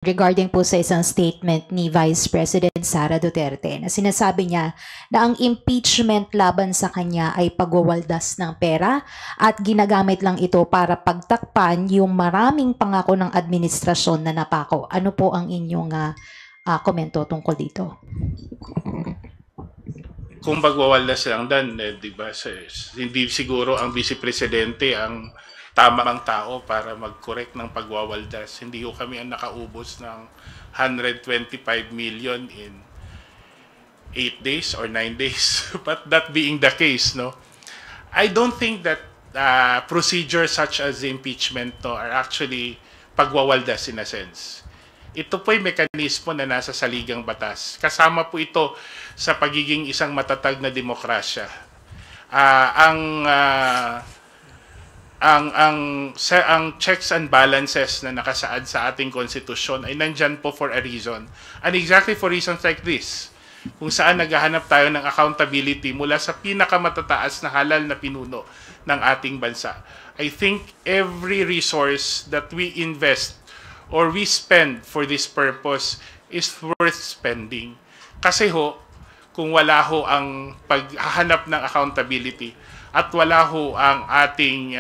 regarding po sa isang statement ni Vice President Sara Duterte na sinasabi niya na ang impeachment laban sa kanya ay pagwawaldas ng pera at ginagamit lang ito para pagtakpan yung maraming pangako ng administrasyon na napako. Ano po ang inyong komento tungkol dito? Kung pagwawaldas lang dan, di ba, hindi siguro ang Vice Presidente ang tamang tao para mag-correct ng pagwawaldas. Hindi ko kami ang nakaubos ng 125 million in 8 days or 9 days. But that being the case, no, I don't think that procedures such as impeachment are actually pagwawaldas in a sense. Ito po ay mekanismo na nasa saligang batas. Kasama po ito sa pagiging isang matatag na demokrasya. Ang checks and balances na nakasaad sa ating konstitusyon ay nandyan po for a reason. And exactly for reasons like this, kung saan naghahanap tayo ng accountability mula sa pinakamatataas na halal na pinuno ng ating bansa. I think every resource that we invest or we spend for this purpose is worth spending. Kasi kung wala ang paghahanap ng accountability at wala ang ating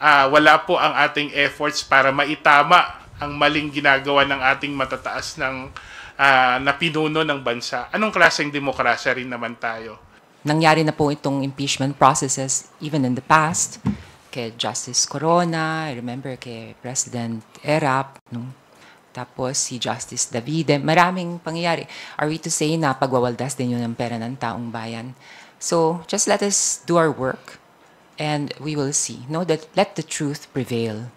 wala po ang ating efforts para maitama ang maling ginagawa ng ating matataas na pinuno ng bansa, anong klaseng demokrasya rin naman tayo? Nangyari na po itong impeachment processes even in the past. Kay Justice Corona, I remember kay President Erap, tapos si Justice Davide, maraming pangyayari. Are we to say na pagwawaldas din yun ng pera ng taong bayan? So just let us do our work and we will see. Know that let the truth prevail.